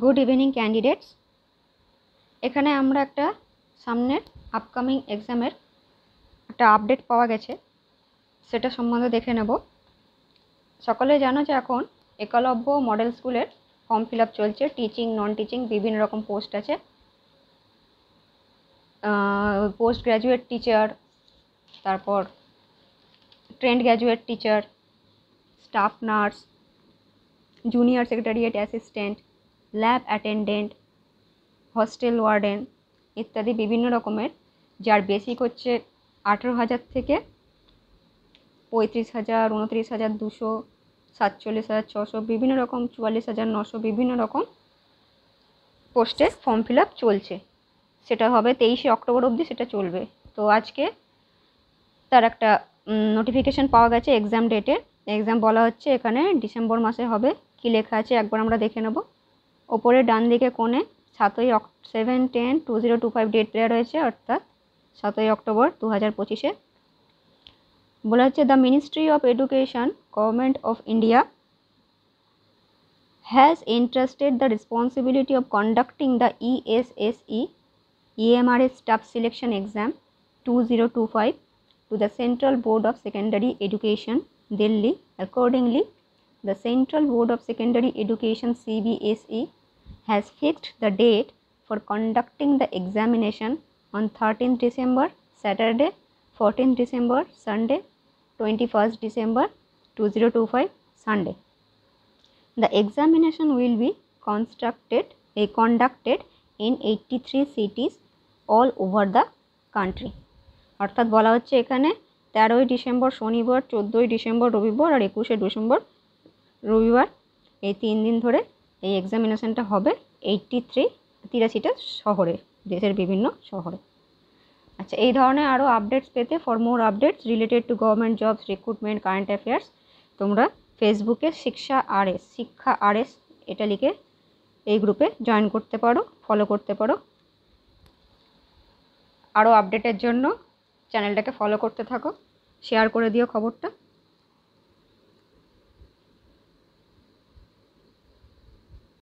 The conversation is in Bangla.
Good evening candidates. এখানে আমরা একটা সামনের আপকামিং এক্সামের একটা আপডেট পাওয়া গেছে, সেটা সম্বন্ধে দেখে নেব। সকলে জানো যে এখন একলব্য মডেল স্কুলের ফর্ম ফিল আপ চলছে। টিচিং, নন টিচিং বিভিন্ন রকম পোস্ট আছে। পোস্ট গ্র্যাজুয়েট টিচার, তারপর trend graduate teacher, staff nurse, junior secretariat assistant, lab attendant, hostel warden ইত্যাদি বিভিন্ন রকমের, যার বেসিক হচ্ছে 18,000 থেকে 35,000, 29,200, 47,600, বিভিন্ন রকম 44,900, বিভিন্ন রকম পোস্টের ফর্ম ফিল আপ চলছে। সেটা হবে 23শে অক্টোবর অবধি, সেটা চলবে। তো আজকে তার একটা নোটিফিকেশান পাওয়া গেছে এক্সাম ডেটের। এক্সাম বলা হচ্ছে এখানে ডিসেম্বর মাসে হবে। কি লেখা আছে একবার আমরা দেখে নেব। ওপরে ডান দিকে কোণে 7/10/2025 ডেট দেওয়া রয়েছে, অর্থাৎ 7 অক্টোবর 2025-এ। বলা হচ্ছে the ministry of education, government of India has entrusted the responsibility of conducting the ESSE EMRS Staff Selection Exam 2025 to the Central Board of Secondary Education, Delhi. Accordingly, the Central Board of Secondary Education CBSE has fixed the date for conducting the examination on 13th December Saturday, 14th December Sunday, 21st December 2025 Sunday. The examination will be conducted in 83 cities all over the country. অর্থাৎ বলা হচ্ছে এখানে 13ই ডিসেম্বর শনিবার, 14ই ডিসেম্বর রবিবার আর 21শে ডিসেম্বর রবিবার, এই 3 দিন ধরে এই এক্সামিনেশনটা হবে 83টা শহরে, দেশের বিভিন্ন শহরে। আচ্ছা, এই ধরনের আরও আপডেটস পেতে, for more updates related to government jobs, recruitment, current affairs, তোমরা ফেসবুকে শিক্ষা আরএস এটা লিখে এই গ্রুপে জয়েন করতে পারো, ফলো করতে পারো। আরও আপডেটের জন্য চ্যানেলটাকে ফলো করতে থাকো, শেয়ার করে দিও খবরটা।